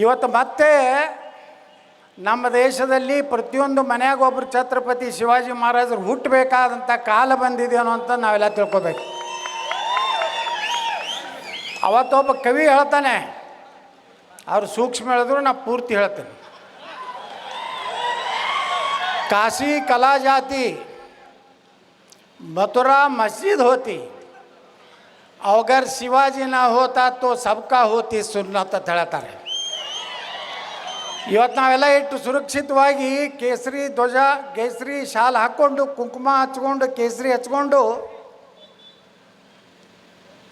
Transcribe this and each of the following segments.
ಇವತ್ತು ಮತ್ತೆ ನಮ್ಮ ದೇಶದಲ್ಲಿ ಪ್ರತಿಯೊಂದು ಮನೆಯಾಗ ಒಬ್ಬರು ಛತ್ರಪತಿ ಶಿವಾಜಿ ಮಹಾರಾಜರು ಹುಟ್ಟಬೇಕಾದಂಥ ಕಾಲ ಬಂದಿದೆಯೋ ಅಂತ ನಾವೆಲ್ಲ ತಿಳ್ಕೊಬೇಕು. ಅವತ್ತೊಬ್ಬ ಕವಿ ಹೇಳ್ತಾನೆ, ಅವರು ಸೂಕ್ಷ್ಮ ಹೇಳಿದ್ರು ನಾ ಪೂರ್ತಿ ಹೇಳ್ತೇನೆ. काशी कला जाती मथुरा मस्जिद होती अगर शिवाजी ना होता तो सबका होती सुन्नत ಅಂತ ಹೇಳ್ತಾರೆ. ಇವತ್ತು ನಾವೆಲ್ಲ ಇಟ್ಟು ಸುರಕ್ಷಿತವಾಗಿ ಕೇಸರಿ ಧ್ವಜ ಕೇಸರಿ ಶಾಲ್ ಹಾಕ್ಕೊಂಡು ಕುಂಕುಮ ಹಚ್ಕೊಂಡು ಕೇಸರಿ ಹಚ್ಕೊಂಡು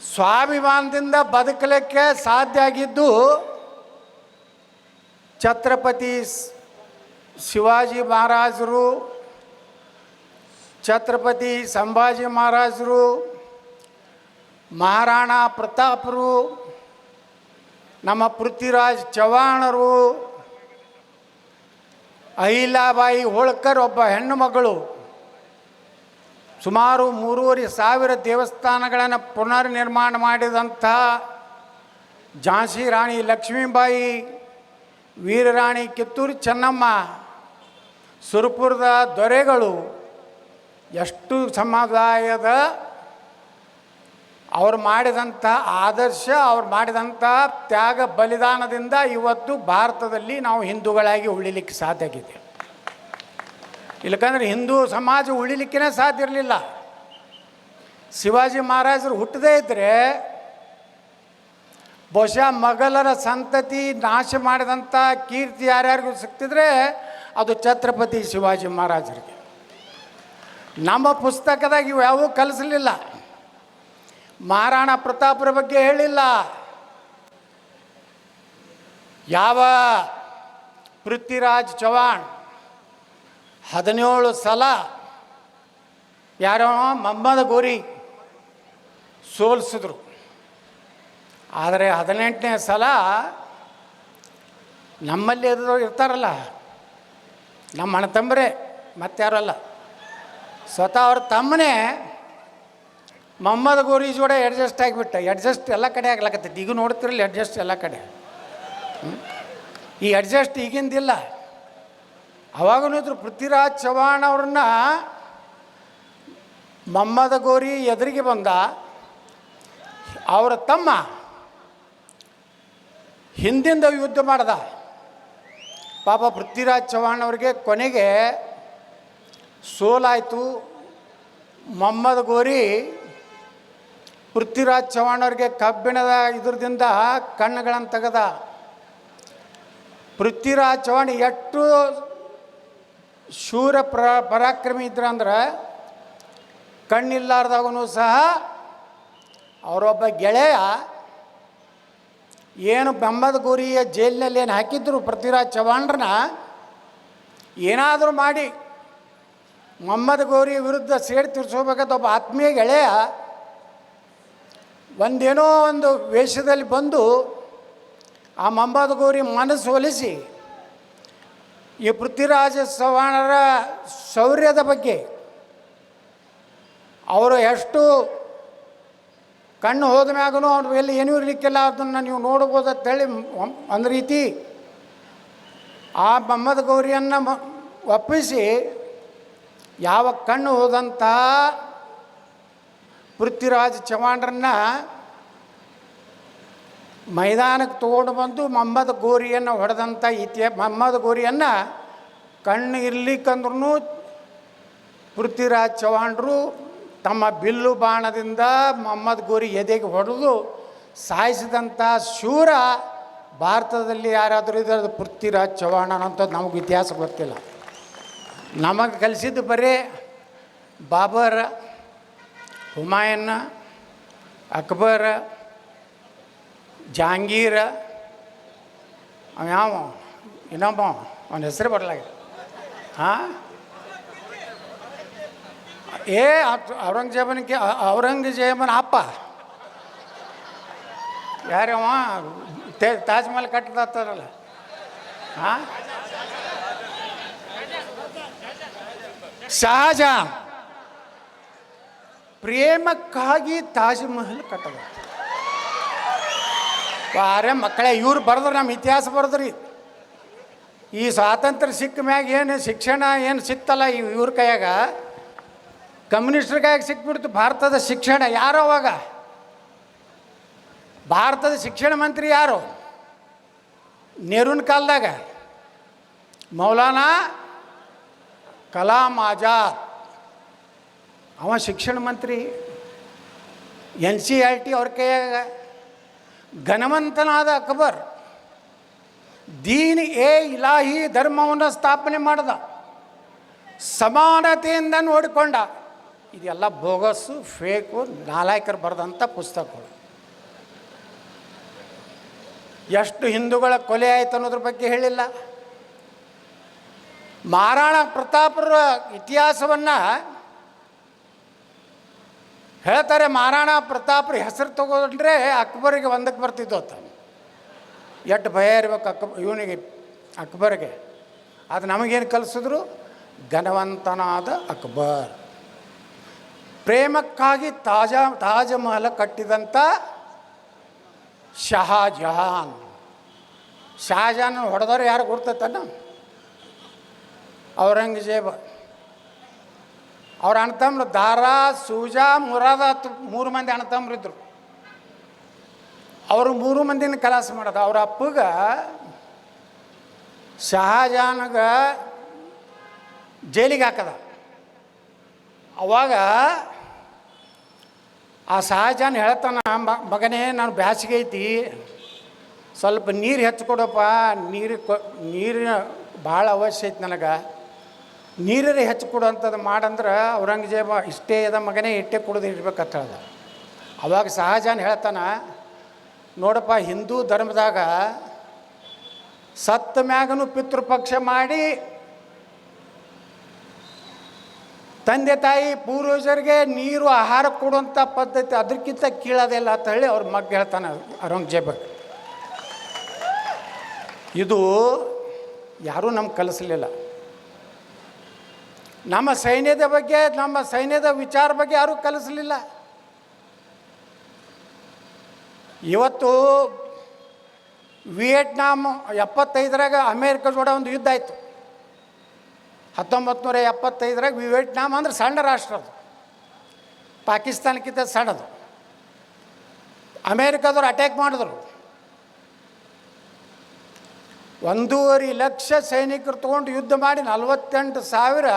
ಸ್ವಾಭಿಮಾನದಿಂದ ಬದುಕಲಿಕ್ಕೆ ಸಾಧ್ಯ ಆಗಿದ್ದು ಛತ್ರಪತಿ ಶಿವಾಜಿ ಮಹಾರಾಜರು, ಛತ್ರಪತಿ ಸಂಭಾಜಿ ಮಹಾರಾಜರು, ಮಹಾರಾಣಾ ಪ್ರತಾಪರು, ನಮ್ಮ ಪೃಥ್ವಿರಾಜ್ ಚವ್ಹಾಣರು, ಅಹಿಲ್ಯಾಬಾಯಿ ಹೋಳ್ಕರ್ ಒಬ್ಬ ಹೆಣ್ಣು ಮಗಳು, ಸುಮಾರು 3,500 ದೇವಸ್ಥಾನಗಳನ್ನು ಪುನರ್ ನಿರ್ಮಾಣ ಮಾಡಿದಂಥ ಝಾನ್ಸಿ ರಾಣಿ ಲಕ್ಷ್ಮೀಬಾಯಿ, ವೀರರಾಣಿ ಕಿತ್ತೂರು ಚೆನ್ನಮ್ಮ, ಸುರಪುರದ ದೊರೆಗಳು, ಎಷ್ಟು ಸಮುದಾಯದ ಅವ್ರು ಮಾಡಿದಂಥ ಆದರ್ಶ, ಅವ್ರು ಮಾಡಿದಂಥ ತ್ಯಾಗ ಬಲಿದಾನದಿಂದ ಇವತ್ತು ಭಾರತದಲ್ಲಿ ನಾವು ಹಿಂದೂಗಳಾಗಿ ಉಳಿಲಿಕ್ಕೆ ಸಾಧ್ಯ ಆಗಿದೆ. ಇಲ್ಲಕಂದ್ರೆ ಹಿಂದೂ ಸಮಾಜ ಉಳಿಲಿಕ್ಕೇ ಸಾಧ್ಯ ಇರಲಿಲ್ಲ. ಶಿವಾಜಿ ಮಹಾರಾಜರು ಹುಟ್ಟದೇ ಇದ್ದರೆ ಬಹುಶಃ ಮೊಘಲರ ಸಂತತಿ ನಾಶ ಮಾಡಿದಂಥ ಕೀರ್ತಿ ಯಾರ್ಯಾರಿಗೂ ಸಿಗ್ತಿದ್ರೆ ಅದು ಛತ್ರಪತಿ ಶಿವಾಜಿ ಮಹಾರಾಜರಿಗೆ. ನಮ್ಮ ಪುಸ್ತಕದಾಗ ಇವು ಯಾವೂ ಕಲಿಸಲಿಲ್ಲ. ಮಹಾರಾಣಾ ಪ್ರತಾಪರ ಬಗ್ಗೆ ಹೇಳಿಲ್ಲ. ಯಾವ ಪೃಥ್ವಿರಾಜ್ ಚವ್ಹಾಣ್ 17 ಸಲ ಯಾರೋ ಮೊಹಮ್ಮದ್ ಗೋರಿ ಸೋಲಿಸಿದ್ರು. ಆದರೆ 18ನೇ ಸಲ ನಮ್ಮಲ್ಲಿ ಇರ್ತಾರಲ್ಲ ನಮ್ಮ ಅಣ್ಣ ತಮ್ಮರೇ, ಮತ್ತಾರೂ ಅಲ್ಲ, ಸ್ವತಃ ಅವ್ರ ತಮ್ಮನೇ ಮೊಹಮ್ಮದ್ ಗೋರಿ ಜೋಡೆ ಅಡ್ಜಸ್ಟ್ ಆಗಿಬಿಟ್ಟ. ಅಡ್ಜಸ್ಟ್ ಎಲ್ಲ ಕಡೆ ಆಗ್ಲಕತ್ತೈತಿ. ಈಗ ನೋಡ್ತಿರಲ್ಲ ಅಡ್ಜಸ್ಟ್ ಎಲ್ಲ ಕಡೆ. ಈ ಅಡ್ಜಸ್ಟ್ ಈಗಿಂದಿಲ್ಲ. ಅವಾಗೂ ಇದ್ರು ಪೃಥ್ವಿರಾಜ್ ಚವ್ಹಾಣ್ ಅವ್ರನ್ನ ಮೊಹಮ್ಮದ್ ಗೋರಿ ಎದುರಿಗೆ ಬಂದ. ಅವರ ತಮ್ಮ ಹಿಂದಿಂದ ಯುದ್ಧ ಮಾಡ್ದ. ಪಾಪ ಪೃಥ್ವಿರಾಜ್ ಚವ್ಹಾಣ್ ಅವ್ರಿಗೆ ಕೊನೆಗೆ ಸೋಲಾಯಿತು. ಮೊಹಮ್ಮದ್ ಗೋರಿ ಪೃಥ್ವಿರಾಜ್ ಚವ್ಹಾಣ್ ಅವ್ರಿಗೆ ಕಬ್ಬಿಣದ ಇದ್ರದಿಂದ ಕಣ್ಣುಗಳನ್ನು ತೆಗೆದ. ಪೃಥ್ವಿರಾಜ್ ಚವ್ಹಾಣ್ ಎಷ್ಟು ಶೂರ ಪರಾಕ್ರಮಿ ಇದ್ರಂದ್ರೆ ಕಣ್ಣಿಲ್ಲಾರ್ದಾಗೂ ಸಹ ಅವರೊಬ್ಬ ಗೆಳೆಯ ಏನು ಮೊಹಮ್ಮದ್ ಗೋರಿಯ ಜೈಲಿನಲ್ಲಿ ಏನು ಹಾಕಿದ್ರು ಪೃಥ್ವಿರಾಜ್ ಚವ್ಹಾಣ್ರನ್ನ, ಏನಾದರೂ ಮಾಡಿ ಮೊಹಮ್ಮದ್ ಗೋರಿ ವಿರುದ್ಧ ಸೇಡು ತೀರಿಸ್ಕೋಬೇಕಂತ ಒಬ್ಬ ಆತ್ಮೀಯ ಗೆಳೆಯ ಒಂದೇನೋ ಒಂದು ವೇಷದಲ್ಲಿ ಬಂದು ಆ ಮೊಹಮ್ಮದ್ ಗೋರಿ ಮನಸ್ಸು ಒಲಿಸಿ ಈ ಪೃಥ್ವಿರಾಜ ಚವ್ಹಾಣರ ಶೌರ್ಯದ ಬಗ್ಗೆ, ಅವರು ಎಷ್ಟು ಕಣ್ಣು ಹೋದ ಮ್ಯಾಗೂ ಅವ್ರ ಎಲ್ಲಿ ಏನೂ ಇರಲಿಕ್ಕಿಲ್ಲ, ಅದನ್ನು ನೀವು ನೋಡ್ಬೋದು ಅಂತೇಳಿ ಒಂದು ರೀತಿ ಆ ಮೊಹಮ್ಮದ್ ಗೋರಿಯನ್ನು ಒಪ್ಪಿಸಿ ಯಾವ ಕಣ್ಣು ಹೋದಂಥ ಪೃಥ್ವಿರಾಜ್ ಚವ್ಹಾಣ್ರನ್ನ ಮೈದಾನಕ್ಕೆ ತೊಗೊಂಡು ಬಂದು ಮೊಹಮ್ಮದ್ ಗೋರಿಯನ್ನು ಹೊಡೆದಂಥ ಮೊಹಮ್ಮದ್ ಗೋರಿಯನ್ನು ಕಣ್ಣು ಇರ್ಲಿಕ್ಕಂದ್ರೂ ಪೃಥ್ವಿರಾಜ್ ಚವ್ಹಾಣ್ರು ತಮ್ಮ ಬಿಲ್ಲು ಬಾಣದಿಂದ ಮೊಹಮ್ಮದ್ ಗೋರಿ ಎದೆಗೆ ಹೊಡೆದು ಸಾಯಿಸಿದಂಥ ಶೂರ ಭಾರತದಲ್ಲಿ ಯಾರಾದರೂ ಇದ್ದಾರೆ ಪೃಥ್ವಿರಾಜ್ ಚವ್ಹಾಣ್ ಅನ್ನೋಂಥದ್ದು ನಮಗೆ ಇತಿಹಾಸ ಗೊತ್ತಿಲ್ಲ. ನಮಗೆ ಕಲಿಸಿದ್ದು ಬರೀ ಬಾಬರ್, ಹುಮಾಯೂನ್, ಅಕ್ಬರ್, ಜಹಾಂಗೀರ್, ಯಾವ ಇನ್ನೊಬ್ಬ ಅವನ ಹೆಸರು ಬರಲಾಗ ಔರಂಗಜೇಬನ ಅಪ್ಪ ಯಾರವ ತಾಜ್ ಮಹಲ್ ಕಟ್ಟದಾರಲ್ಲ, ಶಹಜಹಾನ್ ಪ್ರೇಮಕ್ಕಾಗಿ ತಾಜ್ ಮಹಲ್ ಕಟ್ಟದ. ವಾರೆ ಮಕ್ಕಳೇ ಇವ್ರು ಬರೆದ್ರೆ ನಮ್ಮ ಇತಿಹಾಸ ಬರೆದ್ರಿ. ಈ ಸ್ವಾತಂತ್ರ್ಯ ಸಿಕ್ಕ ಮ್ಯಾಗ ಏನು ಶಿಕ್ಷಣ ಏನು ಸಿಕ್ತಲ್ಲ ಇವ್ರ ಕೈಯಾಗ, ಕಮ್ಯುನಿಸ್ಟ್ರ ಕೈಯಾಗ ಸಿಕ್ಬಿಡ್ತು ಭಾರತದ ಶಿಕ್ಷಣ. ಯಾರು ಅವಾಗ ಭಾರತದ ಶಿಕ್ಷಣ ಮಂತ್ರಿ ಯಾರು? ನೆಹರೂನ ಕಾಲದಾಗ ಮೌಲಾನಾ ಕಲಾಂ ಆಜಾದ್ ಅವ ಶಿಕ್ಷಣ ಮಂತ್ರಿ. NCERT ಅವ್ರ ಕೈಯಾಗ. ಘನವಂತನಾದ ಅಕ್ಬರ್ ದೀನ್ ಎ ಇಲಾಹಿ ಧರ್ಮವನ್ನು ಸ್ಥಾಪನೆ ಮಾಡ್ದ, ಸಮಾನತೆಯಿಂದ ನೋಡಿಕೊಂಡ. ಇದೆಲ್ಲ ಬೋಗಸ್ಸು, ಫೇಕು, ನಾಲಾಯಕರು ಬರೆದಂಥ ಪುಸ್ತಕಗಳು. ಎಷ್ಟು ಹಿಂದೂಗಳ ಕೊಲೆ ಆಯಿತು ಅನ್ನೋದ್ರ ಬಗ್ಗೆ ಹೇಳಿಲ್ಲ. ಮಹಾರಾಣಾ ಪ್ರತಾಪರ ಇತಿಹಾಸವನ್ನು ಹೇಳ್ತಾರೆ. ಮಹಾರಾಣಾ ಪ್ರತಾಪ್ರ ಹೆಸರು ತಗೊಂಡ್ರೆ ಅಕ್ಬರಿಗೆ ಒಂದಕ್ಕೆ ಬರ್ತಿದ್ದು ಅಂತ. ಎಷ್ಟು ಭಯ ಇರ್ಬೇಕು ಇವನಿಗೆ ಅಕ್ಬರ್ಗೆ. ಅದು ನಮಗೇನು ಕಲಿಸಿದ್ರು? ಘನವಂತನಾದ ಅಕ್ಬರ್. ಪ್ರೇಮಕ್ಕಾಗಿ ತಾಜಮಹಲ ಕಟ್ಟಿದಂಥ ಶಹಾಜಹಾನ್. ಶಹಾಜಹಾನ್ ಹೊಡೆದವ್ರು ಯಾರು ಗುರ್ತೈತನ? ಔರಂಗಜೇಬ. ಅವ್ರ ಅಣ್ಣತಮ್ಮರು ದಾರಾ, ಸೂಜಾ, ಮುರಾದ, 3 ಮಂದಿ ಅಣ್ಣತಮ್ಮರಿದ್ದರು. ಅವರು 3 ಮಂದಿನ ಕಲಾಸ ಮಾಡೋದು. ಅವ್ರ ಅಪ್ಪಗೆ ಶಹಾಜಹಾನ್ಗೆ ಜೈಲಿಗೆ ಹಾಕದ. ಅವಾಗ ಆ ಶಹಾಜಹಾನ್ ಹೇಳ್ತಾನ, ಮಗನೇ ನಾನು ಬ್ಯಾಸಿಗೆ ಐತಿ, ಸ್ವಲ್ಪ ನೀರು ಹೆಚ್ಚಿಕೊಡಪ್ಪ, ನೀರಿನ ಭಾಳ ಅವಶ್ಯ ಐತಿ ನನಗೆ, ನೀರೇ ಹೆಚ್ಚಿಕೊಡು ಅಂಥದ್ದು ಮಾಡಂದ್ರೆ ಔರಂಗಜೇಬ ಇಷ್ಟೇ ಅದ ಮಗನೇ, ಇಟ್ಟೇ ಕುಡಿದು ಇರ್ಬೇಕಂತ ಹೇಳ್ದ. ಅವಾಗ ಶಹಾಜಹಾನ್ ಹೇಳ್ತಾನ, ನೋಡಪ್ಪ ಹಿಂದೂ ಧರ್ಮದಾಗ ಸತ್ತ ಮ್ಯಾಗನು ಪಿತೃಪಕ್ಷ ಮಾಡಿ ತಂದೆ ತಾಯಿ ಪೂರ್ವಜರಿಗೆ ನೀರು ಆಹಾರ ಕೊಡುವಂಥ ಪದ್ಧತಿ ಅದಕ್ಕಿಂತ ಕೀಳೋದಿಲ್ಲ ಅಂತ ಹೇಳಿ ಅವ್ರ ಮಗ ಹೇಳ್ತಾನೆ ಔರಂಗಜೇಬಕ್ಕೆ. ಇದು ಯಾರೂ ನಮ್ಗೆ ಕಲಿಸಲಿಲ್ಲ. ನಮ್ಮ ಸೈನ್ಯದ ಬಗ್ಗೆ, ನಮ್ಮ ಸೈನ್ಯದ ವಿಚಾರ ಬಗ್ಗೆ ಯಾರೂ ಕಲಿಸಲಿಲ್ಲ. ಇವತ್ತು ವಿಯೆಟ್ನಾಮ್ 75ರಾಗ ಅಮೇರಿಕ ಜೋಡ ಒಂದು ಯುದ್ಧ ಆಯಿತು. 1975ರಾಗ ವಿಯೆಟ್ನಾಮ್ ಅಂದ್ರೆ ಸಣ್ಣ ರಾಷ್ಟ್ರ, ಅದು ಪಾಕಿಸ್ತಾನಕ್ಕಿಂತ ಸಣ್ಣದು. ಅಮೇರಿಕಾದವ್ರು ಅಟ್ಯಾಕ್ ಮಾಡಿದ್ರು. 1.5 ಲಕ್ಷ ಸೈನಿಕರು ತೊಗೊಂಡು ಯುದ್ಧ ಮಾಡಿ 48,000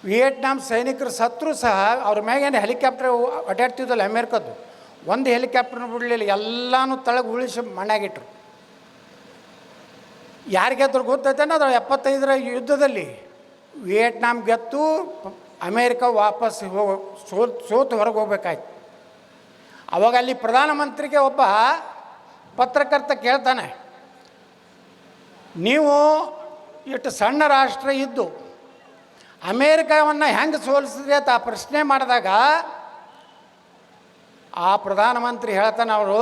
ವಿಯೆಟ್ನಾಮ್ ಸೈನಿಕರು ಸತ್ರು ಸಹ ಅವ್ರ ಮ್ಯಾಗೇನು ಹೆಲಿಕಾಪ್ಟರ್ ಅಡ್ಡಾಡ್ತಿದ್ದಲ್ಲ ಅಮೇರಿಕದ್ದು, ಒಂದು ಹೆಲಿಕಾಪ್ಟರ್ನ ಬಿಡಲಿಲ್ಲ, ಎಲ್ಲನೂ ತಳಗೆ ಉಳಿಸಿ ಮಣ್ಣಾಗಿಟ್ರು. ಯಾರಿಗೆದ್ರು ಗೊತ್ತೈತೇನೆ? ಅದು 75ರ ಯುದ್ಧದಲ್ಲಿ ವಿಯೆಟ್ನಾಮ್ ಗೆದ್ದು ಅಮೇರಿಕ ವಾಪಸ್ ಸೋತು ಹೊರಗೆ ಹೋಗ್ಬೇಕಾಯ್ತು. ಅವಾಗ ಅಲ್ಲಿ ಪ್ರಧಾನಮಂತ್ರಿಗೆ ಒಬ್ಬ ಪತ್ರಕರ್ತ ಕೇಳ್ತಾನೆ, ನೀವು ಇಷ್ಟು ಸಣ್ಣ ರಾಷ್ಟ್ರ ಇದ್ದು ಅಮೇರಿಕವನ್ನು ಹೆಂಗೆ ಸೋಲಿಸಿದ್ರಿ ಅಂತ ಆ ಪ್ರಶ್ನೆ ಮಾಡಿದಾಗ ಆ ಪ್ರಧಾನಮಂತ್ರಿ ಹೇಳ್ತಾನೆ, ಅವರು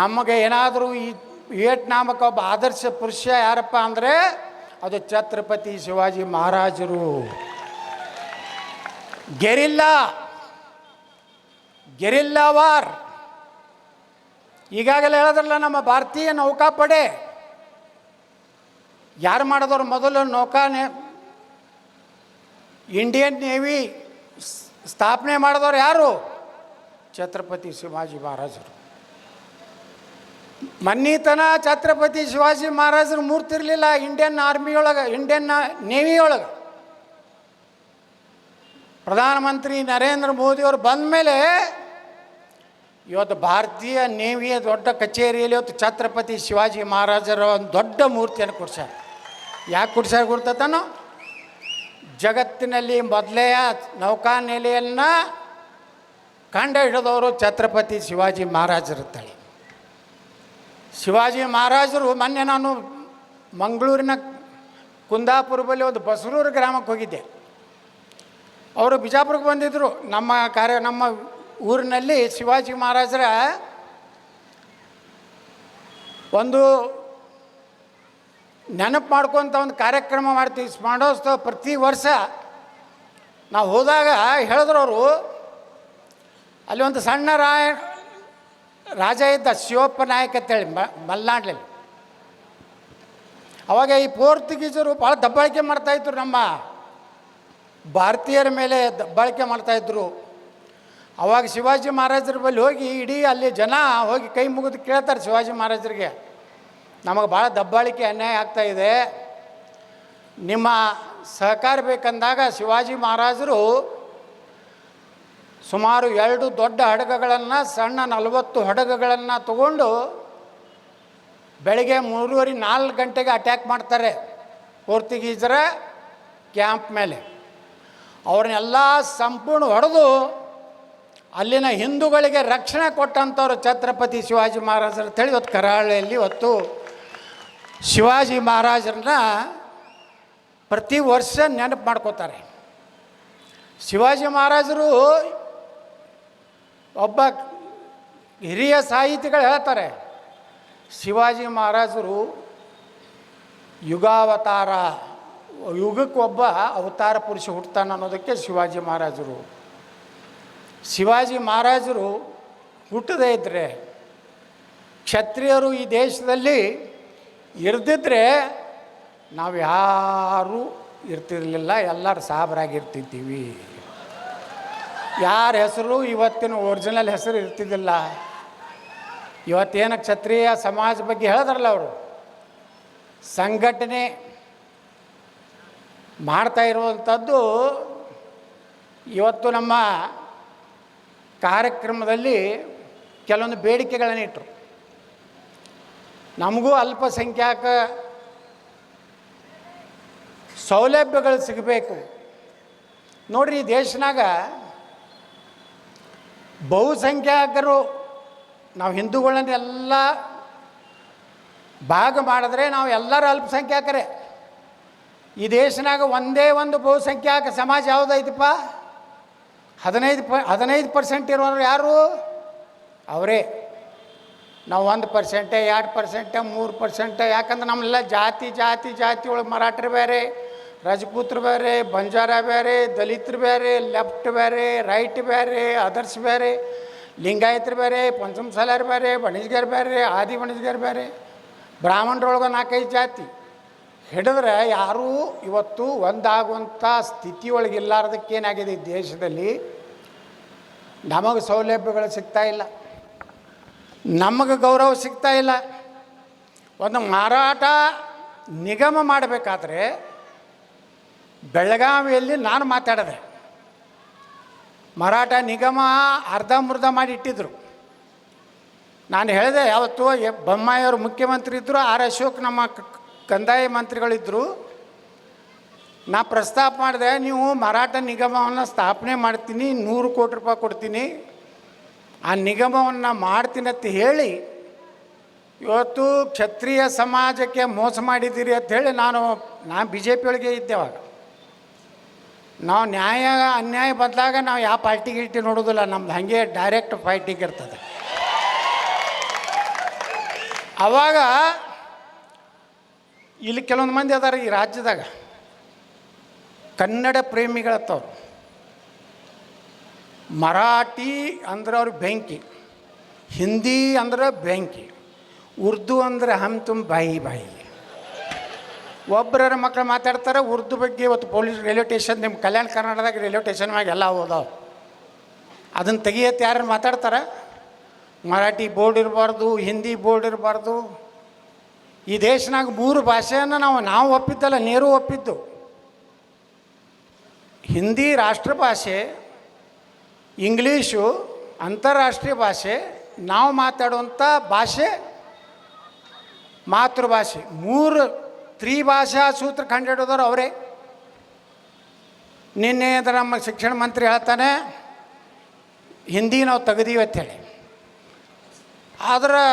ನಮಗೆ ಏನಾದರೂ ಈ ವಿಯೆಟ್ನಾಮಕ್ಕೆ ಒಬ್ಬ ಆದರ್ಶ ಪುರುಷ ಯಾರಪ್ಪ ಅಂದರೆ ಅದು ಛತ್ರಪತಿ ಶಿವಾಜಿ ಮಹಾರಾಜರು. ಗೆರಿಲ್ಲಾ ವಾರ್ ಈಗಾಗಲೇ ಹೇಳಿದ್ರಲ್ಲ, ನಮ್ಮ ಭಾರತೀಯ ನೌಕಾಪಡೆ ಯಾರು ಮಾಡಿದವರು? ಮೊದಲು ಇಂಡಿಯನ್ ನೇವಿ ಸ್ಥಾಪನೆ ಮಾಡಿದವರು ಯಾರು? ಛತ್ರಪತಿ ಶಿವಾಜಿ ಮಹಾರಾಜರು. ಮನ್ನಿತನ ಛತ್ರಪತಿ ಶಿವಾಜಿ ಮಹಾರಾಜರು ಮೂರ್ತಿ ಇರಲಿಲ್ಲ ಇಂಡಿಯನ್ ಆರ್ಮಿಯೊಳಗೆ, ಇಂಡಿಯನ್ ನೇವಿಯೊಳಗೆ. ಪ್ರಧಾನಮಂತ್ರಿ ನರೇಂದ್ರ ಮೋದಿಯವರು ಬಂದ ಮೇಲೆ ಇವತ್ತು ಭಾರತೀಯ ನೇವಿಯ ದೊಡ್ಡ ಕಚೇರಿಯಲ್ಲಿ ಇವತ್ತು ಛತ್ರಪತಿ ಶಿವಾಜಿ ಮಹಾರಾಜರ ಒಂದು ದೊಡ್ಡ ಮೂರ್ತಿಯನ್ನು ಕೊಡ್ಸ್ಯಾರ. ಯಾಕೆ ಕೊಡ್ಸ್ಯಾರ ಗುರ್ತತಾನೋ? ಜಗತ್ತಿನಲ್ಲಿ ಮೊದಲೆಯ ನೌಕಾನೆಲೆಯನ್ನು ಕಂಡು ಹಿಡಿದವರು ಛತ್ರಪತಿ ಶಿವಾಜಿ ಮಹಾರಾಜರಿರ್ತಾರೆ. ಶಿವಾಜಿ ಮಹಾರಾಜರು ಮೊನ್ನೆ ನಾನು ಮಂಗಳೂರಿನ ಕುಂದಾಪುರ ಬಳಿ ಒಂದು ಬಸರೂರು ಗ್ರಾಮಕ್ಕೆ ಹೋಗಿದ್ದೆ. ಅವರು ಬಿಜಾಪುರಕ್ಕೆ ಬಂದಿದ್ದರು. ನಮ್ಮ ಊರಿನಲ್ಲಿ ಶಿವಾಜಿ ಮಹಾರಾಜರ ಒಂದು ನೆನಪು ಮಾಡ್ಕೊತ ಒಂದು ಕಾರ್ಯಕ್ರಮ ಮಾಡ್ತೀವಿ, ಸ್ಮರಣೋತ್ಸವ ಪ್ರತಿ ವರ್ಷ. ನಾವು ಹೋದಾಗ ಹೇಳಿದ್ರು ಅವರು, ಅಲ್ಲಿ ಒಂದು ಸಣ್ಣ ರಾಜ ಇದ್ದ ಶಿವಪ್ಪ ನಾಯಕ್ ಅಂತೇಳಿ ಮಲೆನಾಡಲ್ಲಿ. ಅವಾಗ ಈ ಪೋರ್ಚುಗೀಸರು ಭಾಳ ದಬ್ಬಾಳಿಕೆ ಮಾಡ್ತಾಯಿದ್ರು, ನಮ್ಮ ಭಾರತೀಯರ ಮೇಲೆ ದಬ್ಬಾಳಿಕೆ ಮಾಡ್ತಾಯಿದ್ರು. ಅವಾಗ ಶಿವಾಜಿ ಮಹಾರಾಜರ ಬಳಿ ಹೋಗಿ ಇಡೀ ಅಲ್ಲಿ ಜನ ಹೋಗಿ ಕೈ ಮುಗಿದು ಕೇಳ್ತಾರೆ ಶಿವಾಜಿ ಮಹಾರಾಜರಿಗೆ, ನಮಗೆ ಭಾಳ ದಬ್ಬಾಳಿಕೆ ಅನ್ಯಾಯ ಆಗ್ತಾಯಿದೆ, ನಿಮ್ಮ ಸಹಕಾರ ಬೇಕಂದಾಗ ಶಿವಾಜಿ ಮಹಾರಾಜರು ಸುಮಾರು 2 ದೊಡ್ಡ ಹಡಗುಗಳನ್ನು, ಸಣ್ಣ 40 ಹಡಗುಗಳನ್ನು ತಗೊಂಡು ಬೆಳಗ್ಗೆ 3:30-4 ಗಂಟೆಗೆ ಅಟ್ಯಾಕ್ ಮಾಡ್ತಾರೆ ಪೋರ್ಚುಗೀಸರ ಕ್ಯಾಂಪ್ ಮೇಲೆ. ಅವ್ರನ್ನೆಲ್ಲ ಸಂಪೂರ್ಣ ಹೊಡೆದು ಅಲ್ಲಿನ ಹಿಂದೂಗಳಿಗೆ ರಕ್ಷಣೆ ಕೊಟ್ಟಂಥವ್ರು ಛತ್ರಪತಿ ಶಿವಾಜಿ ಮಹಾರಾಜರು ಅಂತೇಳಿ ಇವತ್ತು ಕರಾವಳಿಯಲ್ಲಿ ಇವತ್ತು ಶಿವಾಜಿ ಮಹಾರಾಜರನ್ನ ಪ್ರತಿ ವರ್ಷ ನೆನಪು ಮಾಡ್ಕೋತಾರೆ. ಶಿವಾಜಿ ಮಹಾರಾಜರು ಒಬ್ಬ ಹಿರಿಯ ಸಾಹಿತಿಗಳು ಹೇಳ್ತಾರೆ, ಶಿವಾಜಿ ಮಹಾರಾಜರು ಯುಗಾವತಾರ, ಯುಗಕ್ಕೊಬ್ಬ ಅವತಾರ ಪುರುಷ ಹುಟ್ಟುತ್ತಾನೆ ಅನ್ನೋದಕ್ಕೆ ಶಿವಾಜಿ ಮಹಾರಾಜರು. ಶಿವಾಜಿ ಮಹಾರಾಜರು ಹುಟ್ಟದೇ ಇದ್ದರೆ ಕ್ಷತ್ರಿಯರು ಈ ದೇಶದಲ್ಲಿ ಇರ್ದಿದ್ರೆ ನಾವು ಯಾರೂ ಇರ್ತಿರಲಿಲ್ಲ, ಎಲ್ಲರೂ ಸಾಬರಾಗಿರ್ತಿದ್ದೀವಿ. ಯಾರ ಹೆಸರು ಇವತ್ತಿನ ಒರಿಜಿನಲ್ ಹೆಸರು ಇರ್ತಿದ್ದಿಲ್ಲ. ಇವತ್ತೇನು ಕ್ಷತ್ರಿಯ ಸಮಾಜ ಬಗ್ಗೆ ಹೇಳಿದ್ರಲ್ಲ, ಅವರು ಸಂಘಟನೆ ಮಾಡ್ತಾ ಇರುವಂಥದ್ದು ಇವತ್ತು ನಮ್ಮ ಕಾರ್ಯಕ್ರಮದಲ್ಲಿ ಕೆಲವೊಂದು ಬೇಡಿಕೆಗಳನ್ನು ಇಟ್ಟರು. ನಮಗೂ ಅಲ್ಪಸಂಖ್ಯಾತ ಸೌಲಭ್ಯಗಳು ಸಿಗಬೇಕು. ನೋಡ್ರಿ, ಈ ದೇಶನಾಗ ಬಹುಸಂಖ್ಯಾತರು ನಾವು ಹಿಂದೂಗಳನ್ನೆಲ್ಲ ಭಾಗ ಮಾಡಿದ್ರೆ ನಾವು ಎಲ್ಲರೂ ಅಲ್ಪಸಂಖ್ಯಾತರೇ. ಈ ದೇಶನಾಗ ಒಂದೇ ಒಂದು ಬಹುಸಂಖ್ಯಾತ ಸಮಾಜ ಯಾವುದೈತಪ್ಪ? 15% ಇರೋರು ಯಾರು? ಅವರೇ. ನಾವು 1%, 2%, 3%. ಯಾಕಂದ್ರೆ ನಮ್ಮೆಲ್ಲ ಜಾತಿ ಒಳಗೆ ಮರಾಠರು ಬೇರೆ, ರಜಪೂತರು ಬೇರೆ, ಬಂಜಾರ ಬೇರೆ, ದಲಿತರು ಬೇರೆ, ಲೆಫ್ಟ್ ಬೇರೆ, ರೈಟ್ ಬೇರೆ, ಅದರ್ಸ್ ಬೇರೆ, ಲಿಂಗಾಯತರು ಬೇರೆ, ಪಂಚಮ ಸಾಲಾರು ಬೇರೆ, ಬಣಿಜ್ಗರು ಬೇರೆ, ಆದಿ ಬಣಿಜ್ಗರು ಬೇರೆ, ಬ್ರಾಹ್ಮಣರೊಳಗೆ 4-5 ಜಾತಿ ಹಿಡಿದ್ರೆ ಯಾರೂ ಇವತ್ತು ಒಂದಾಗುವಂಥ ಸ್ಥಿತಿಯೊಳಗಿಲ್ಲಾರ್ದಕ್ಕೇನಾಗಿದೆ, ಈ ದೇಶದಲ್ಲಿ ನಮಗೆ ಸೌಲಭ್ಯಗಳು ಸಿಗ್ತಾ ಇಲ್ಲ, ನಮಗೆ ಗೌರವ ಸಿಗ್ತಾ ಇಲ್ಲ. ಒಂದು ಮಾರಾಟ ನಿಗಮ ಮಾಡಬೇಕಾದ್ರೆ ಬೆಳಗಾವಿಯಲ್ಲಿ ನಾನು ಮಾತಾಡಿದೆ. ಮಾರಾಟ ನಿಗಮ ಅರ್ಧಂಬರ್ಧ ಮಾಡಿ ಇಟ್ಟಿದ್ರು. ನಾನು ಹೇಳಿದೆ, ಯಾವತ್ತು ಬೊಮ್ಮಾಯಿಯವರು ಮುಖ್ಯಮಂತ್ರಿ ಇದ್ದರು, ಆರ್ ಅಶೋಕ್ ನಮ್ಮ ಕಂದಾಯ ಮಂತ್ರಿಗಳಿದ್ದರು. ನಾ ಪ್ರಸ್ತಾಪ ಮಾಡಿದೆ, ನೀವು ಮಾರಾಟ ನಿಗಮವನ್ನು ಸ್ಥಾಪನೆ ಮಾಡ್ತೀನಿ, 100 ಕೋಟಿ ರೂಪಾಯಿ ಕೊಡ್ತೀನಿ, ಆ ನಿಗಮವನ್ನು ಮಾಡ್ತೀನಿ ಅಂತ ಹೇಳಿ ಇವತ್ತು ಕ್ಷತ್ರಿಯ ಸಮಾಜಕ್ಕೆ ಮೋಸ ಮಾಡಿದ್ದೀರಿ ಅಂತ ಹೇಳಿ ನಾನು BJP ಒಳಗೆ ಇದ್ದೇವಾಗ. ನಾವು ನ್ಯಾಯ ಅನ್ಯಾಯ ಬದಲಾಗ ನಾವು ಯಾವ ಪಾರ್ಟಿಗೆ ನೋಡೋದಿಲ್ಲ, ನಮ್ದು ಹಾಗೆ ಡೈರೆಕ್ಟ್ ಫೈಟಿಗೆ ಇರ್ತದೆ. ಆವಾಗ ಇಲ್ಲಿ ಕೆಲವೊಂದು ಮಂದಿ ಅದಾರ ಈ ರಾಜ್ಯದಾಗ ಕನ್ನಡ ಪ್ರೇಮಿಗಳತ್ತವ್ರು. ಮರಾಠಿ ಅಂದ್ರೆ ಅವ್ರಿಗೆ ಬೆಂಕಿ, ಹಿಂದಿ ಅಂದ್ರೆ ಬೆಂಕಿ, ಉರ್ದು ಅಂದರೆ ಹಮ್ ತುಮ್ ಬಾಯಿ. ಒಬ್ಬರ ಮಕ್ಕಳು ಮಾತಾಡ್ತಾರೆ ಉರ್ದು ಬಗ್ಗೆ. ಇವತ್ತು ಪೊಲೀಸ್ ರೈಲ್ವೆ ಸ್ಟೇಷನ್, ನಿಮ್ಮ ಕಲ್ಯಾಣ ಕರ್ನಾಟಕದಾಗ ರೈಲ್ವೆ ಸ್ಟೇಷನ್ ಮ್ಯಾಗ ಎಲ್ಲ ಹೋದಾವ, ಅದನ್ನು ತೆಗಿಯತ್ತೆ ಯಾರು ಮಾತಾಡ್ತಾರೆ. ಮರಾಠಿ ಬೋರ್ಡ್ ಇರಬಾರ್ದು, ಹಿಂದಿ ಬೋರ್ಡ್ ಇರಬಾರ್ದು. ಈ ದೇಶನಾಗ 3 ಭಾಷೆಯನ್ನು ನಾವು ಒಪ್ಪಿದ್ದಲ್ಲ, ನೆಹರು ಒಪ್ಪಿದ್ದು. ಹಿಂದಿ ರಾಷ್ಟ್ರಭಾಷೆ, ಇಂಗ್ಲೀಷು ಅಂತಾರಾಷ್ಟ್ರೀಯ ಭಾಷೆ, ನಾವು ಮಾತಾಡುವಂಥ ಭಾಷೆ ಮಾತೃಭಾಷೆ. 3 ತ್ರಿಭಾಷಾ ಸೂತ್ರ ಕಂಡುಹಿಡಿದವರು ಅವರೇ. ನಿನ್ನೆ ನಮ್ಮ ಶಿಕ್ಷಣ ಮಂತ್ರಿ ಹೇಳ್ತಾನೆ ಹಿಂದಿ ನಾವು ತೆಗೆದೀವಿ ಅಂಥೇಳಿ. ಆದ್ರೆ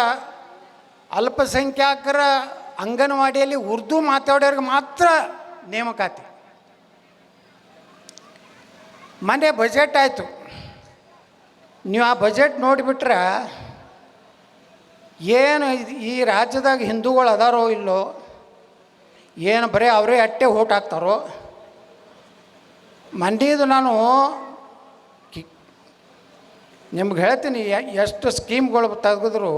ಅಲ್ಪಸಂಖ್ಯಾತರ ಅಂಗನವಾಡಿಯಲ್ಲಿ ಉರ್ದು ಮಾತಾಡೋರಿಗೆ ಮಾತ್ರ ನೇಮಕಾತಿ. ಮೊನ್ನೆ ಬಜೆಟ್ ಆಯಿತು, ನೀವು ಆ ಬಜೆಟ್ ನೋಡಿಬಿಟ್ರೆ ಏನು ಈ ರಾಜ್ಯದಾಗ ಹಿಂದೂಗಳು ಅದಾರೋ ಇಲ್ಲೋ, ಏನು ಬರೀ ಅವರೇ ಅಟ್ಟೆ ಓಟ್ ಹಾಕ್ತಾರೋ. ಮಂಡ್ಯದು ನಾನು ನಿಮ್ಗೆ ಹೇಳ್ತೀನಿ ಎಷ್ಟು ಸ್ಕೀಮ್ಗಳು ತೆಗೆದ್ರು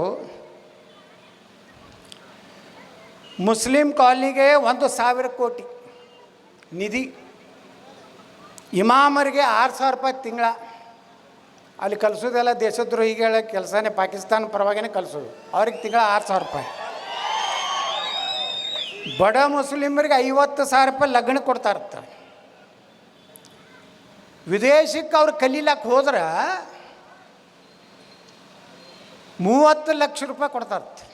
ಮುಸ್ಲಿಂ ಕಾಲನಿಗೆ 1,000 ಕೋಟಿ ನಿಧಿ, ಇಮಾಮರಿಗೆ 6,000 ರೂಪಾಯಿ ತಿಂಗಳ. ಅಲ್ಲಿ ಕಲಿಸೋದೆಲ್ಲ ದೇಶದ್ರೋಹಿಗಳ ಕೆಲಸನೇ, ಪಾಕಿಸ್ತಾನ ಪರವಾಗಿನೇ ಕಲಿಸೋದು. ಅವ್ರಿಗೆ ತಿಂಗಳ 6,000 ರೂಪಾಯಿ. ಬಡ ಮುಸ್ಲಿಮರಿಗೆ 50,000 ರೂಪಾಯಿ ಲಗ್ನ ಕೊಡ್ತಾ ಇರ್ತಾರೆ. ವಿದೇಶಕ್ಕೆ ಅವ್ರು ಕಲೀಲಕ್ಕೆ ಹೋದ್ರೆ 30 ಲಕ್ಷ ರೂಪಾಯಿ ಕೊಡ್ತಾ ಇರ್ತಾರೆ.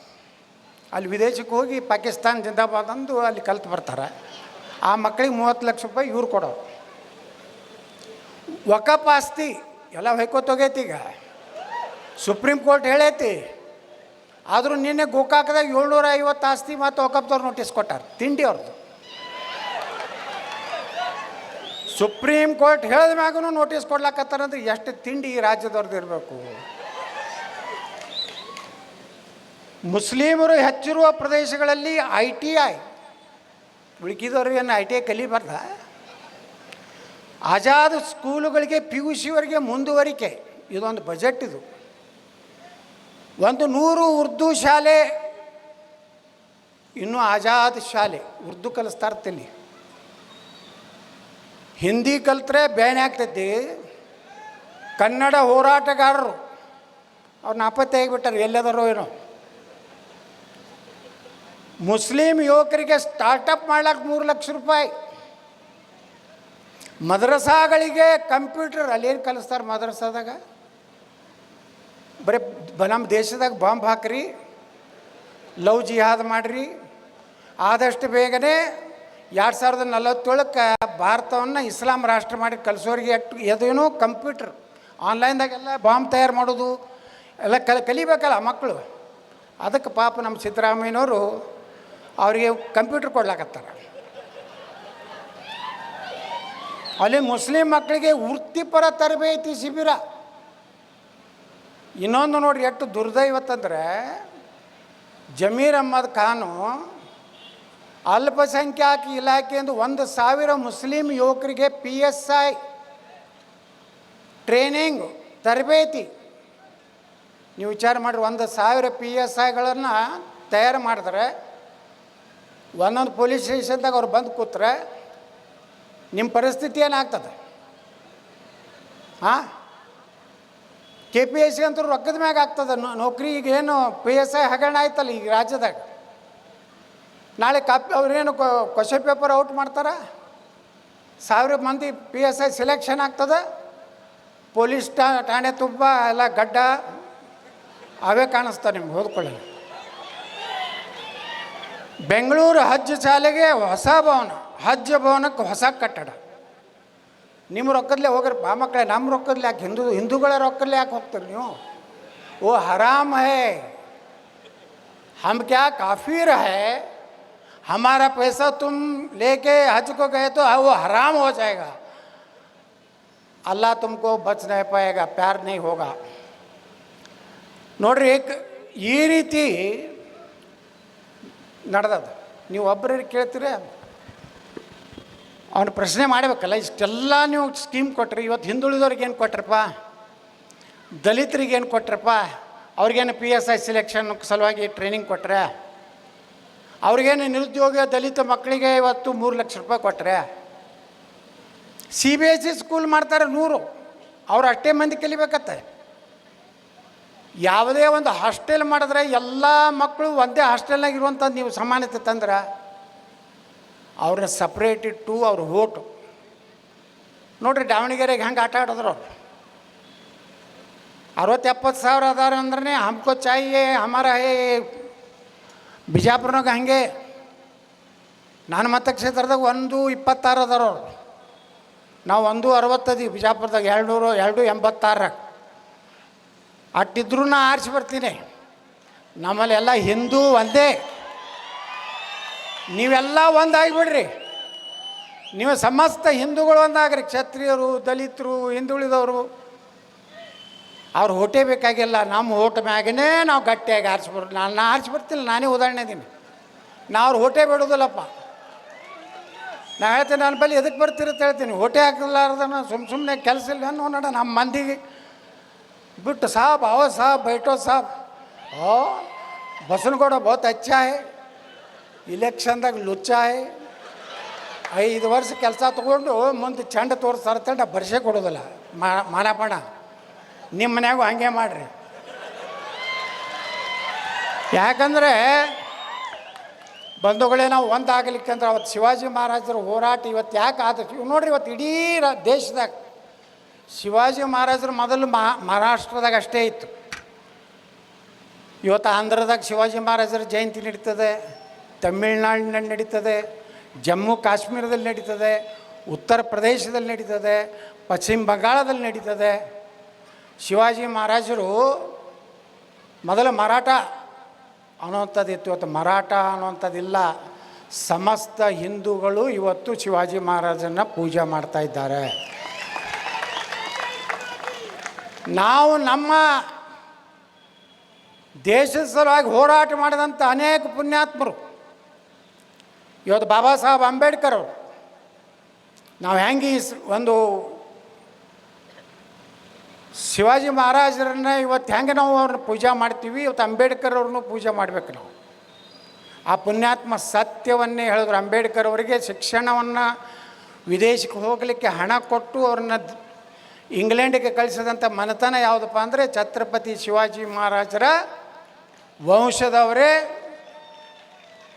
ಅಲ್ಲಿ ವಿದೇಶಕ್ಕೆ ಹೋಗಿ ಪಾಕಿಸ್ತಾನ ಜಿಂದಾಬಾದ್ ಅಂದು ಅಲ್ಲಿ ಕಲ್ತು ಬರ್ತಾರೆ. ಆ ಮಕ್ಕಳಿಗೆ 30 ಲಕ್ಷ ರೂಪಾಯಿ ಇವ್ರು ಕೊಡೋರು. ವಕಫ್ ಆಸ್ತಿ ಎಲ್ಲ ಹೊಯ್ಕೋತೋಗೈತಿ. ಈಗ ಸುಪ್ರೀಂ ಕೋರ್ಟ್ ಹೇಳೈತಿ. ಆದರೂ ನಿನ್ನೆ ಗೋಕಾಕದಾಗ 750 ಆಸ್ತಿ ಮತ್ತು ವಕಫ್ದವ್ರು ನೋಟಿಸ್ ಕೊಟ್ಟಾರೆ, ತಿಂಡಿ ಅವ್ರದ್ದು. ಸುಪ್ರೀಂ ಕೋರ್ಟ್ ಹೇಳಿದ ಮ್ಯಾಗೂ ನೋಟಿಸ್ ಕೊಡ್ಲಾಕತ್ತಾರಂದ್ರೆ ಎಷ್ಟು ತಿಂಡಿ ಈ ರಾಜ್ಯದವ್ರದ್ದು ಇರಬೇಕು. ಮುಸ್ಲಿಮರು ಹೆಚ್ಚಿರುವ ಪ್ರದೇಶಗಳಲ್ಲಿ ITI, ಉಳುಕಿದವರು ಏನು ITI ಕಲಿಬಾರ್ದ? ಆಜಾದ್ ಸ್ಕೂಲುಗಳಿಗೆ PUCವರೆಗೆ ಮುಂದುವರಿಕೆ. ಇದೊಂದು ಬಜೆಟ್. ಇದು 100 ಉರ್ದು ಶಾಲೆ, ಇನ್ನೂ ಆಜಾದ್ ಶಾಲೆ ಉರ್ದು ಕಲಿಸ್ತಾ ಇರ್ತೀನಿ. ಹಿಂದಿ ಕಲಿತ್ರೆ ಬೇನೆ ಆಗ್ತೈತಿ. ಕನ್ನಡ ಹೋರಾಟಗಾರರು ಅವ್ರು ನಾಪತ್ತೆ ಆಗಿಬಿಟ್ಟಾರೆ, ಎಲ್ಲದಾರೋ ಏನೋ. ಮುಸ್ಲಿಂ ಯುವಕರಿಗೆ ಸ್ಟಾರ್ಟಪ್ ಮಾಡ್ಲಿಕ್ಕೆ 3 ಲಕ್ಷ ರೂಪಾಯಿ. ಮದ್ರಸಾಗಳಿಗೆ ಕಂಪ್ಯೂಟರ್, ಅಲ್ಲೇನು ಕಲಿಸ್ತಾರೆ ಮದ್ರಸಾದಾಗ? ಬರೀ ನಮ್ಮ ದೇಶದಾಗ ಬಾಂಬ್ ಹಾಕ್ರಿ, ಲವ್ ಜಿಹಾದ್ ಮಾಡಿರಿ. ಆದಷ್ಟು ಬೇಗನೆ 2047ಕ್ಕೆ ಭಾರತವನ್ನು ಇಸ್ಲಾಂ ರಾಷ್ಟ್ರ ಮಾಡಿ ಕಲಿಸೋರಿಗೆ ಎದೇನೋ ಕಂಪ್ಯೂಟರ್ ಆನ್ಲೈನ್ದಾಗೆಲ್ಲ ಬಾಂಬ್ ತಯಾರು ಮಾಡೋದು ಎಲ್ಲ ಕಲಿಬೇಕಲ್ಲ ಮಕ್ಕಳು. ಅದಕ್ಕೆ ಪಾಪ ನಮ್ಮ ಸಿದ್ದರಾಮಯ್ಯನವರು ಅವರಿಗೆ ಕಂಪ್ಯೂಟರ್ ಕೊಡ್ಲಾಕತ್ತಾರೆ. ಅಲ್ಲಿ ಮುಸ್ಲಿಂ ಮಕ್ಕಳಿಗೆ ವೃತ್ತಿಪರ ತರಬೇತಿ ಶಿಬಿರ. ಇನ್ನೊಂದು ನೋಡ್ರಿ ಎಷ್ಟು ದುರ್ದೈವತ್ತಂದರೆ, ಜಮೀರ್ ಅಹ್ಮದ್ ಖಾನು ಅಲ್ಪಸಂಖ್ಯಾತ ಇಲಾಖೆಯಿಂದ 1,000 ಮುಸ್ಲಿಂ ಯುವಕರಿಗೆ PSI ಟ್ರೈನಿಂಗ್ ತರಬೇತಿ. ನೀವು ವಿಚಾರ ಮಾಡಿರಿ, 1,000 PSIಗಳನ್ನು ತಯಾರು ಮಾಡಿದ್ರೆ ಒಂದೊಂದು ಪೊಲೀಸ್ ಸ್ಟೇಷನ್ದಾಗ ಅವ್ರು ಬಂದು ಕೂತ್ರೆ ನಿಮ್ಮ ಪರಿಸ್ಥಿತಿ ಏನಾಗ್ತದೆ? ಹಾಂ, KPSC ಅಂತೂ ರೊಕ್ಕದ ಮ್ಯಾಗ ಆಗ್ತದೆ ನೌಕರಿ. ಈಗೇನು PSI ಹಗರಣ ಆಯ್ತಲ್ಲ ಈಗ ರಾಜ್ಯದಾಗ. ನಾಳೆ ಅವ್ರೇನು ಕ್ವಶನ್ ಪೇಪರ್ ಔಟ್ ಮಾಡ್ತಾರೆ, 1000 ಮಂದಿ PSI ಸೆಲೆಕ್ಷನ್ ಆಗ್ತದೆ. ಪೊಲೀಸ್ ಠಾಣೆ ತುಂಬ ಎಲ್ಲ ಗಡ್ಡ ಅವೇ ಕಾಣಿಸ್ತಾರೆ ನಿಮ್ಗೆ ಓದ್ಕೊಳ್ಳಿ. ಬೆಂಗಳೂರು ಹಜ್ ಶಾಲೆಗೆ ಹೊಸ ಭವನ, ಹಜ್ ಭವನಕ್ಕೆ ಹೊಸ ಕಟ್ಟಡ. ನಿಮ್ಮ ರೊಕ್ಕದಲ್ಲೇ ಹೋಗ್ರಿ ಬಾ ಮಕ್ಕಳೇ, ನಮ್ಮ ರೊಕ್ಕದಲ್ಲಿ ಯಾಕೆ? ಹಿಂದೂಗಳ ರೊಕ್ಕದಲ್ಲೇ ಯಾಕೆ ಹೋಗ್ತೀರಿ ನೀವು? ಓ ಹರಾಮ್ ಹೇ, ಹಮ್ ಕ್ಯಾ ಕಾಫಿರ್ ಹೈ, हमारा पैसा तुम लेके हज को गए तो वो हराम हो जाएगा, अल्लाह तुमको बच नहीं पाएगा, प्यार नहीं होगा. ನೋಡ್ರಿ, ಈ ರೀತಿ ನಡೆದದು. ನೀವು ಒಬ್ಬರಿಗೆ ಕೇಳ್ತೀರ, ಅವನು ಪ್ರಶ್ನೆ ಮಾಡಬೇಕಲ್ಲ. ಇಷ್ಟೆಲ್ಲ ನೀವು ಸ್ಕೀಮ್ ಕೊಟ್ರಿ, ಇವತ್ತು ಹಿಂದುಳಿದವ್ರಿಗೆ ಏನು ಕೊಟ್ರಪ್ಪ, ದಲಿತರಿಗೆ ಏನು ಕೊಟ್ರಪ್ಪ, ಅವ್ರಿಗೇನು PSI ಸೆಲೆಕ್ಷನ್ ಸಲುವಾಗಿ ಟ್ರೈನಿಂಗ್ ಕೊಟ್ರೆ, ಅವ್ರಿಗೇನು ನಿರುದ್ಯೋಗ ದಲಿತ ಮಕ್ಕಳಿಗೆ ಇವತ್ತು 3 ಲಕ್ಷ ರೂಪಾಯಿ ಕೊಟ್ಟರೆ, CBSE ಸ್ಕೂಲ್ ಮಾಡ್ತಾರೆ 100, ಅವ್ರು ಅಷ್ಟೇ ಮಂದಿ ಕಲಿಬೇಕತ್ತೆ. ಯಾವುದೇ ಒಂದು ಹಾಸ್ಟೆಲ್ ಮಾಡಿದ್ರೆ ಎಲ್ಲ ಮಕ್ಕಳು ಒಂದೇ ಹಾಸ್ಟೆಲ್ನಾಗ ಇರುವಂಥದ್ದು ನೀವು ಸಮಾನತೆ ತಂದ್ರೆ ಅವ್ರನ್ನ ಸಪ್ರೇಟ್ ಇಟ್ಟು ಅವ್ರ ಓಟು ನೋಡಿರಿ. ದಾವಣಗೆರೆಗೆ ಹೆಂಗೆ ಆಟ ಆಡಿದ್ರು ಅವ್ರು. 60-70 ಸಾವಿರ ಅದಾರ ಅಂದ್ರೆ ಹಮ್ಕೋ ಚಾಹಿಯೇ ಹಮಾರ ಹೇ. ಬಿಜಾಪುರನಾಗ ಹಾಗೆ ನಾನು ಮತಕ್ಷೇತ್ರದಾಗ 126 ಅದಾರ ಅವ್ರು. ನಾವು 160 ಬಿಜಾಪುರದಾಗ 286 ಅಟ್ಟಿದ್ರೂ ನಾ ಆರಿಸಿ ಬರ್ತೀನಿ. ನಮ್ಮಲ್ಲಿ ಎಲ್ಲ ಹಿಂದೂ ಒಂದೇ, ನೀವೆಲ್ಲ ಒಂದಾಗಿಬಿಡ್ರಿ. ನೀವು ಸಮಸ್ತ ಹಿಂದೂಗಳು ಒಂದಾಗ್ರಿ. ಕ್ಷತ್ರಿಯರು, ದಲಿತರು, ಹಿಂದುಳಿದವರು ಅವ್ರು ಓಟೇ ಬೇಕಾಗಿಲ್ಲ. ನಮ್ಮ ಓಟ್ ಮ್ಯಾಗೇ ನಾವು ಗಟ್ಟಿಯಾಗಿ ಆರಿಸ್ಬಾರ್ದು. ನಾನು ಆರಿಸಿ ಬರ್ತಿಲ್ಲ, ನಾನೇ ಉದಾಹರಣೆ ಇದೀನಿ. ನಾವು ಅವ್ರು ಓಟೇ ಬಿಡೋದಿಲ್ಲಪ್ಪ. ನಾ ಹೇಳ್ತೀನಿ, ನನ್ನ ಬಳಿ ಎದಕ್ಕೆ ಬರ್ತಿರುತ್ತೆ ಹೇಳ್ತೀನಿ. ಓಟೇ ಹಾಕಲಾರ್ದನ ಸುಮ್ಮನೆ ಕೆಲಸ ಇಲ್ಲ ನೋಡೋಣ. ನಮ್ಮ ಮಂದಿಗೆ बिट्टू साहब आओ साहब बैठो साहब ओ बसनगौಡ बहुत अच्छा है ಇಲೆಕ್ಷನ್ದಾಗ ಲುಚ್ಚ है 5 ವರ್ಷ ಕೆಲಸ ತೊಗೊಂಡು ಮುಂದೆ ಚಂಡ ತೋರಿಸ್ತಾರಂತ ಬರ್ಸೆ ಕೊಡೋದಿಲ್ಲ ಮಾನಪಣ ನಿಮ್ಮ ಮನ್ಯಾಗೂ ಹಂಗೆ ಮಾಡಿರಿ. ಯಾಕಂದರೆ ಬಂಧುಗಳೇ, ನಾವು ಒಂದಾಗಲಿಕ್ಕೆ ಅಂದ್ರೆ ಅವತ್ತು ಶಿವಾಜಿ ಮಹಾರಾಜರ ಹೋರಾಟ ಇವತ್ತು ಯಾಕೆ ಆದಷ್ಟು ಇವು ನೋಡ್ರಿ. ಇವತ್ತು ಇಡೀ ದೇಶದಾಗ ಶಿವಾಜಿ ಮಹಾರಾಜರು ಮೊದಲು ಮಹಾರಾಷ್ಟ್ರದಾಗ ಅಷ್ಟೇ ಇತ್ತು. ಇವತ್ತು ಆಂಧ್ರದಾಗ ಶಿವಾಜಿ ಮಹಾರಾಜರ ಜಯಂತಿ ನಡೀತದೆ, ತಮಿಳ್ನಾಡಿನಲ್ಲಿ ನಡೀತದೆ, ಜಮ್ಮು ಕಾಶ್ಮೀರದಲ್ಲಿ ನಡೀತದೆ, ಉತ್ತರ ಪ್ರದೇಶದಲ್ಲಿ ನಡೀತದೆ, ಪಶ್ಚಿಮ ಬಂಗಾಳದಲ್ಲಿ ನಡೀತದೆ. ಶಿವಾಜಿ ಮಹಾರಾಜರು ಮೊದಲು ಮರಾಠ ಅನ್ನುವಂಥದ್ದು ಇತ್ತು, ಇವತ್ತು ಮರಾಠ ಅನ್ನುವಂಥದ್ದಿಲ್ಲ. ಸಮಸ್ತ ಹಿಂದೂಗಳು ಇವತ್ತು ಶಿವಾಜಿ ಮಹಾರಾಜನ ಪೂಜೆ ಮಾಡ್ತಾ ಇದ್ದಾರೆ. ನಾವು ನಮ್ಮ ದೇಶದ ಸಲುವಾಗಿ ಹೋರಾಟ ಮಾಡಿದಂಥ ಅನೇಕ ಪುಣ್ಯಾತ್ಮರು ಇವತ್ತು ಬಾಬಾ ಸಾಹೇಬ್ ಅಂಬೇಡ್ಕರ್ ಅವರು ನಾವು ಹೆಂಗೆ ಒಂದು ಶಿವಾಜಿ ಮಹಾರಾಜರನ್ನ ಇವತ್ತು ಹೆಂಗೆ ನಾವು ಅವ್ರನ್ನ ಪೂಜೆ ಮಾಡ್ತೀವಿ, ಇವತ್ತು ಅಂಬೇಡ್ಕರ್ ಅವ್ರನ್ನೂ ಪೂಜೆ ಮಾಡಬೇಕು ನಾವು. ಆ ಪುಣ್ಯಾತ್ಮ ಸತ್ಯವನ್ನೇ ಹೇಳಿದ್ರು. ಅಂಬೇಡ್ಕರ್ ಅವರಿಗೆ ಶಿಕ್ಷಣವನ್ನು ವಿದೇಶಕ್ಕೆ ಹೋಗಲಿಕ್ಕೆ ಹಣ ಕೊಟ್ಟು ಅವ್ರನ್ನ ಇಂಗ್ಲೆಂಡಿಗೆ ಕಳಿಸಿದಂಥ ಮನೆತನ ಯಾವುದಪ್ಪ ಅಂದರೆ ಛತ್ರಪತಿ ಶಿವಾಜಿ ಮಹಾರಾಜರ ವಂಶದವರೇ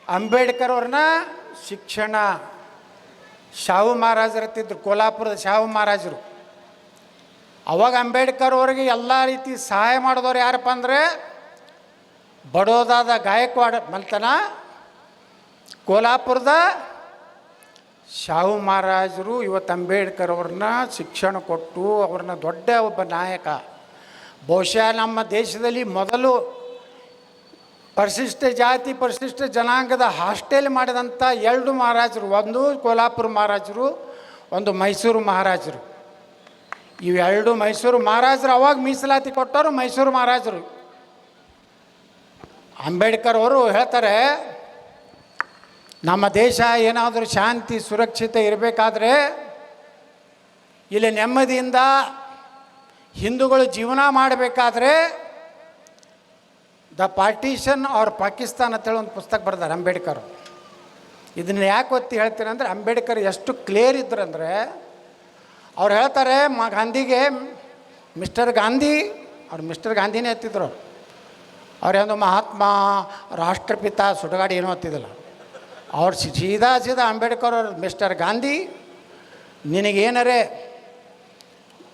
ಅಂಬೇಡ್ಕರ್ ಅವ್ರನ್ನ ಶಿಕ್ಷಣ. ಶಾಹು ಮಹಾರಾಜರು ಇರ್ತಿದ್ರು, ಕೋಲ್ಹಾಪುರದ ಶಾಹು ಮಹಾರಾಜರು. ಅವಾಗ ಅಂಬೇಡ್ಕರ್ ಅವರಿಗೆ ಎಲ್ಲ ರೀತಿ ಸಹಾಯ ಮಾಡಿದವ್ರು ಯಾರಪ್ಪ ಅಂದರೆ ಬಡೋದಾದ ಗಾಯಕ್ವಾಡ ಮನೆತನ, ಕೋಲ್ಹಾಪುರದ ಶಾಹು ಮಹಾರಾಜರು ಇವತ್ತು ಅಂಬೇಡ್ಕರ್ ಅವ್ರನ್ನ ಶಿಕ್ಷಣ ಕೊಟ್ಟು ಅವ್ರನ್ನ ದೊಡ್ಡ ಒಬ್ಬ ನಾಯಕ. ಬಹುಶಃ ನಮ್ಮ ದೇಶದಲ್ಲಿ ಮೊದಲು ಪರಿಶಿಷ್ಟ ಜಾತಿ ಪರಿಶಿಷ್ಟ ಜನಾಂಗದ ಹಾಸ್ಟೆಲ್ ಮಾಡಿದಂಥ 2 ಮಹಾರಾಜರು, ಒಂದು ಕೋಲ್ಹಾಪುರ ಮಹಾರಾಜರು, ಒಂದು ಮೈಸೂರು ಮಹಾರಾಜರು. ಇವೆರಡು ಮೈಸೂರು ಮಹಾರಾಜರು ಅವಾಗ ಮೀಸಲಾತಿ ಕೊಟ್ಟವರು ಮೈಸೂರು ಮಹಾರಾಜರು. ಅಂಬೇಡ್ಕರ್ ಅವರು ಹೇಳ್ತಾರೆ, ನಮ್ಮ ದೇಶ ಏನಾದರೂ ಶಾಂತಿ ಸುರಕ್ಷಿತ ಇರಬೇಕಾದ್ರೆ ಇಲ್ಲಿ ನೆಮ್ಮದಿಯಿಂದ ಹಿಂದೂಗಳು ಜೀವನ ಮಾಡಬೇಕಾದ್ರೆ ದ ಪಾರ್ಟಿಷನ್ ಆರ್ ಪಾಕಿಸ್ತಾನ್ ಅಂತೇಳಿ ಒಂದು ಪುಸ್ತಕ ಬರೆದಾರೆ ಅಂಬೇಡ್ಕರ್. ಇದನ್ನು ಯಾಕೆ ಒತ್ತಿ ಹೇಳ್ತೀನಿ ಅಂದರೆ ಅಂಬೇಡ್ಕರ್ ಎಷ್ಟು ಕ್ಲಿಯರ್ ಇದ್ರಂದರೆ ಅವ್ರು ಹೇಳ್ತಾರೆ ಗಾಂಧಿಗೆ ಮಿಸ್ಟರ್ ಗಾಂಧಿ, ಅವ್ರು ಮಿಸ್ಟರ್ ಗಾಂಧಿನೇ ಎತ್ತಿದ್ರು. ಅವ್ರೇನು ಮಹಾತ್ಮ ರಾಷ್ಟ್ರಪಿತ ಸುಡಗಾಡಿ ಏನೋ ಎತ್ತಿದಿಲ್ಲ. ಅವ್ರು ಸೀದಾ ಅಂಬೇಡ್ಕರ್ ಅವ್ರು ಮಿಸ್ಟರ್ ಗಾಂಧಿ, ನಿನಗೇನರೇ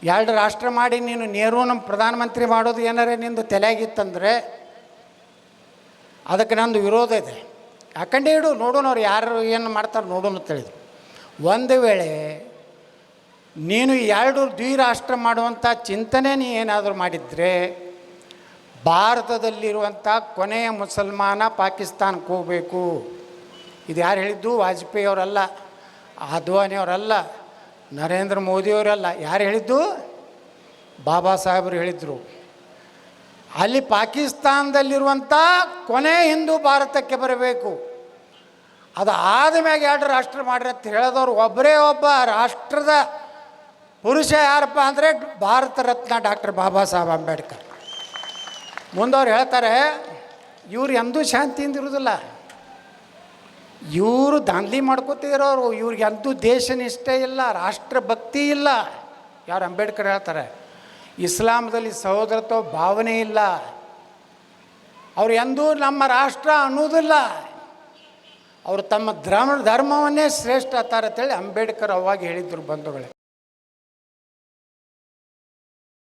2 ರಾಷ್ಟ್ರ ಮಾಡಿ ನೀನು ನೆಹರು ನಮ್ಮ ಪ್ರಧಾನಮಂತ್ರಿ ಮಾಡೋದು ಏನಾರೇ ನಿಂದು ತಲೆಯಾಗಿತ್ತಂದರೆ ಅದಕ್ಕೆ ನಂದು ವಿರೋಧ ಇದೆ. ಯಾಕಂಡೆ ಇಡು ನೋಡೋಣ ಅವ್ರು ಯಾರು ಏನು ಮಾಡ್ತಾರೆ ನೋಡೋಣ ಅಂತೇಳಿದ್ರು. ಒಂದು ವೇಳೆ ನೀನು 2 ದ್ವಿರಾಷ್ಟ್ರ ಮಾಡುವಂಥ ಚಿಂತನೆ ನೀ ಏನಾದರೂ ಮಾಡಿದರೆ ಭಾರತದಲ್ಲಿರುವಂಥ ಕೊನೆಯ ಮುಸಲ್ಮಾನ ಪಾಕಿಸ್ತಾನಕ್ಕೆ ಹೋಗಬೇಕು. ಇದು ಯಾರು ಹೇಳಿದ್ದು? ವಾಜಪೇಯಿ ಅವರಲ್ಲ, ಅದ್ವಾನಿ ಅವರಲ್ಲ, ನರೇಂದ್ರ ಮೋದಿಯವರಲ್ಲ. ಯಾರು ಹೇಳಿದ್ದು? ಬಾಬಾ ಸಾಹೇಬರು ಹೇಳಿದರು. ಅಲ್ಲಿ ಪಾಕಿಸ್ತಾನದಲ್ಲಿರುವಂಥ ಕೊನೆ ಹಿಂದೂ ಭಾರತಕ್ಕೆ ಬರಬೇಕು. ಅದು ಆದಮ್ಯಾಗ 2 ರಾಷ್ಟ್ರ ಮಾಡ್ರಿ ಅಂತ ಹೇಳಿದವರು ಒಬ್ಬರೇ ಒಬ್ಬ ರಾಷ್ಟ್ರದ ಪುರುಷ ಯಾರಪ್ಪ ಅಂದರೆ ಭಾರತ ರತ್ನ ಡಾಕ್ಟರ್ ಬಾಬಾ ಸಾಹೇಬ್ ಅಂಬೇಡ್ಕರ್. ಮುಂದವ್ರು ಹೇಳ್ತಾರೆ, ಇವ್ರು ಎಂದೂ ಶಾಂತಿಯಿಂದ ಇರೋದಿಲ್ಲ, ಇವರು ದಾಂಧಲಿ ಮಾಡ್ಕೋತಿರೋರು, ಇವ್ರಿಗೆ ಎಂದೂ ದೇಶ ನಿಷ್ಠೆ ಇಲ್ಲ, ರಾಷ್ಟ್ರಭಕ್ತಿ ಇಲ್ಲ. ಯಾರು? ಅಂಬೇಡ್ಕರ್ ಹೇಳ್ತಾರೆ. ಇಸ್ಲಾಮದಲ್ಲಿ ಸಹೋದರತ್ವ ಭಾವನೆ ಇಲ್ಲ, ಅವ್ರು ಎಂದೂ ನಮ್ಮ ರಾಷ್ಟ್ರ ಅನ್ನೋದಿಲ್ಲ, ಅವರು ತಮ್ಮ ಧರ್ಮವನ್ನೇ ಶ್ರೇಷ್ಠ ಅಂತಾರೆ ಅಂತೇಳಿ ಅಂಬೇಡ್ಕರ್ ಅವಾಗ ಹೇಳಿದ್ರು ಬಂಧುಗಳೇ.